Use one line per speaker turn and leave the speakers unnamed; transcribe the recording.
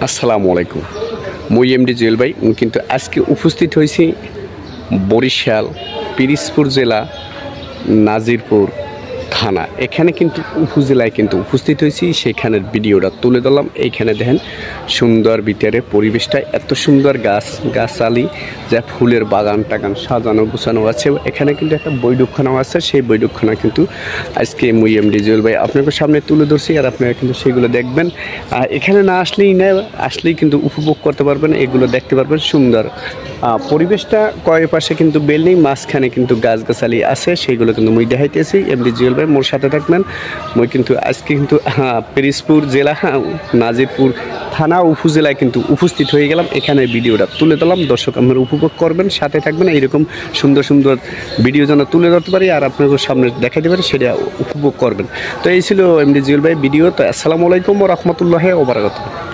আসসালামু আলাইকুম। মুই এমডি জুয়েল ভাই কিন্তু আজকে উপস্থিত হয়েছি বরিশাল পিরিজপুর জেলা নাজিরপুর থানা। এখানে কিন্তু উপজেলায় কিন্তু উপস্থিত হয়েছি, সেখানের ভিডিওটা তুলে ধরলাম। এইখানে দেখেন সুন্দর ভিতরে পরিবেশটা, এত সুন্দর গাছালি, যা ফুলের বাগান টাগান সাজানো গোছানো আছে। এখানে কিন্তু একটা বৈঠকখানাও আছে, সেই বৈঠকখানা কিন্তু আজকে মুই এমডি জুয়েল ভাই আপনাদের সামনে তুলে ধরছি, আর আপনারা কিন্তু সেগুলো দেখবেন। আর এখানে না আসলেই কিন্তু উপভোগ করতে পারবেন, এগুলো দেখতে পারবেন। সুন্দর পরিবেশটা, কয়েক পাশে কিন্তু বিল্ডিং, মাঝখানে কিন্তু গাছগাছালি আছে, সেইগুলো কিন্তু মুই দেখাইতেছি। এমডি জুয়েল ভাই মোর সাথে থাকবেন। মুই কিন্তু আজকে কিন্তু পিরিজপুর জেলা নাজিরপুর থানা উপজেলায় কিন্তু উপস্থিত হয়ে গেলাম। এখানে ভিডিওটা তুলে ধরলাম, দর্শক আপনারা উপভোগ করবেন, সাথে থাকবেন। এইরকম সুন্দর সুন্দর ভিডিও যেন তুলে ধরতে পারি আর আপনাদের সামনে দেখাতে পারি, সেটা উপভোগ করবেন। তো এই ছিল এমডি জুয়েল ভাই ভিডিও। তো আসসালামু আলাইকুম ওয়া রাহমাতুল্লাহি ওয়া বারাকাতুহু।